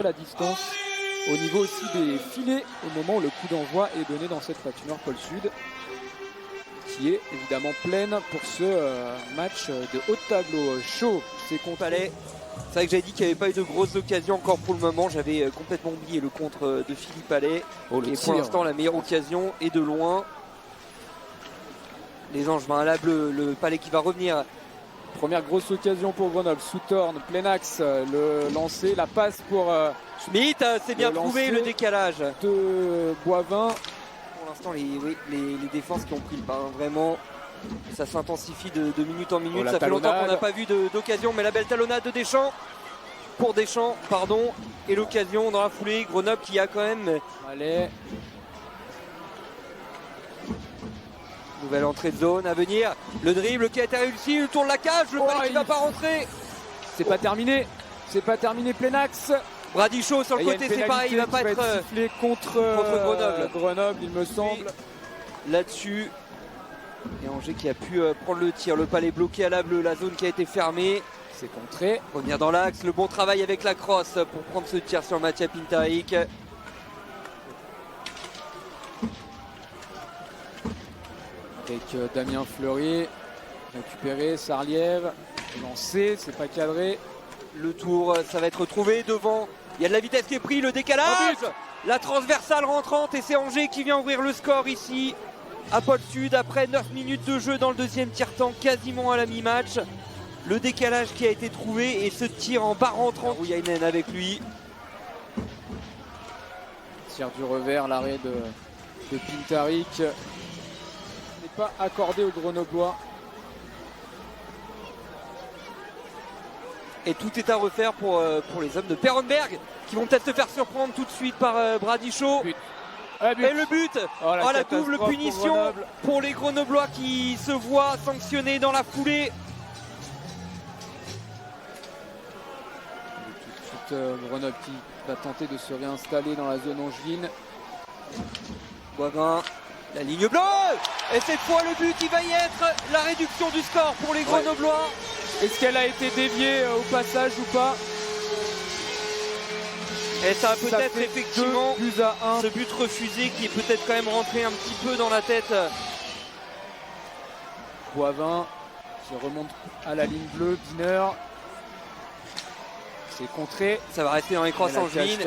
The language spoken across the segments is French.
la distance au niveau aussi des filets au moment où le coup d'envoi est donné dans cette patinoire Pôle Sud, qui est évidemment pleine pour ce match de haut de tableau chaud. C'est contre Palais. C'est vrai que j'avais dit qu'il n'y avait pas eu de grosses occasions encore pour le moment. J'avais complètement oublié le contre de Philippe Palais. Et pour l'instant, la meilleure occasion est de loin. Les Angevins, là, le Palais qui va revenir. Première grosse occasion pour Grenoble. Southorn, plein axe, le lancer, la passe pour Schmitt, c'est bien trouvé le décalage de Boivin. Pour l'instant, les défenses qui ont pris le pas, hein, vraiment. Ça s'intensifie de minute en minute. Ça fait longtemps qu'on n'a pas vu d'occasion, mais la belle talonnade de Deschamps. Pour Deschamps, pardon. Et l'occasion dans la foulée. Grenoble qui a quand même. Allez. Nouvelle entrée de zone à venir. Le dribble qui a été réussi. Le tour de la cage. Le ballon qui ne va pas rentrer. C'est pas terminé. C'est pas terminé, plein axe. Bradichaud sur le côté, c'est pareil. Il va pas être sifflé contre Grenoble. Grenoble, il me semble. Là-dessus. Et Angers qui a pu prendre le tir. Le Palais bloqué à la bleue. La zone qui a été fermée. C'est contré. Revenir dans l'axe. Le bon travail avec la crosse pour prendre ce tir sur Mattia Pintaric. Avec Damien Fleury. Récupéré. Sarliève. Lancé. C'est pas cadré. Le tour, ça va être trouvé devant. Il y a de la vitesse qui est prise. Le décalage. La transversale rentrante. Et c'est Angers qui vient ouvrir le score ici. À Pôle Sud, après 9 minutes de jeu dans le deuxième tiers-temps, quasiment à la mi-match. Le décalage qui a été trouvé et ce tir en bas rentrant. Rouyainen avec lui. Tir du revers, l'arrêt de Pintaric n'est pas accordé aux Grenoblois. Et tout est à refaire pour les hommes de Peronberg qui vont peut-être se faire surprendre tout de suite par Bradichaud. Et le but, la double punition pour les Grenoblois qui se voient sanctionnés dans la foulée. Tout de suite, Grenoble qui va tenter de se réinstaller dans la zone angevine. Boivin, la ligne bleue. Et cette fois, le but qui va y être la réduction du score pour les Grenoblois. Est-ce qu'elle a été déviée au passage ou pas? Et ça a peut-être effectivement ce but refusé qui est peut-être quand même rentré un petit peu dans la tête. Boivin qui remonte à la ligne bleue, Biner. C'est contré. Ça va rester dans les crosses angevines.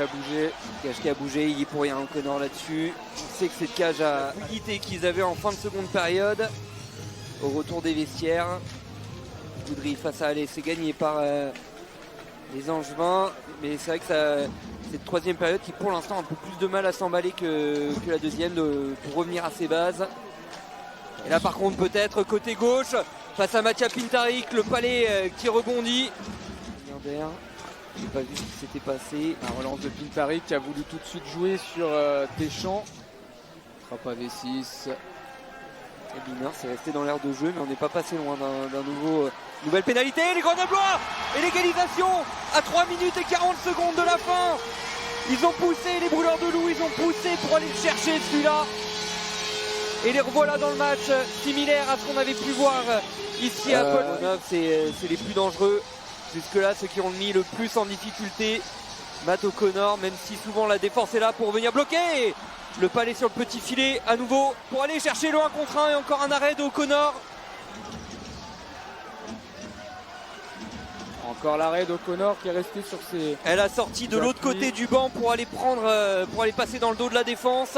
Cage qui a bougé, il y est pour rien O'Connor là-dessus. On sait que cette cage a quitté qu'ils avaient en fin de seconde période. Au retour des vestiaires. Boudry face à Allais, c'est gagné par les Angevins. Mais c'est vrai que cette troisième période qui pour l'instant a un peu plus de mal à s'emballer que la deuxième pour revenir à ses bases. Et là par contre peut-être côté gauche face à Mattia Pintaric, le Palais qui rebondit. J'ai pas vu ce qui s'était passé. La relance de Pintaric qui a voulu tout de suite jouer sur Deschamps. Frappe à V6. Et Biner c'est resté dans l'air de jeu mais on n'est pas passé loin d'un nouvelle pénalité. Les Grenoblois et l'égalisation à 3 minutes et 40 secondes de la fin. Ils ont poussé, les brûleurs de loup, ils ont poussé pour aller le chercher celui-là. Et les revoilà dans le match, similaire à ce qu'on avait pu voir ici à Pôle Sud. C'est les plus dangereux. Jusque-là, ceux qui ont mis le plus en difficulté. Matt O'Connor, même si souvent la défense est là pour venir bloquer. Le Palais sur le petit filet à nouveau pour aller chercher le 1 contre 1 et encore un arrêt d'O'Connor. Encore l'arrêt d'O'Connor qui est resté sur ses... Elle a sorti de l'autre côté du banc pour aller passer dans le dos de la défense.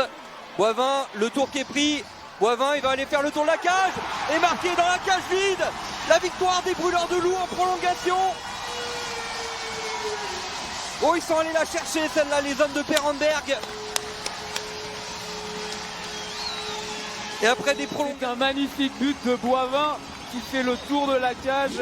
Boivin, le tour qui est pris. Boivin, il va aller faire le tour de la cage et marquer dans la cage vide. La victoire des brûleurs de loup en prolongation. Oh, ils sont allés la chercher celle-là, les hommes de Peronberg. Et après des prolongations. Un magnifique but de Boivin qui fait le tour de la cage.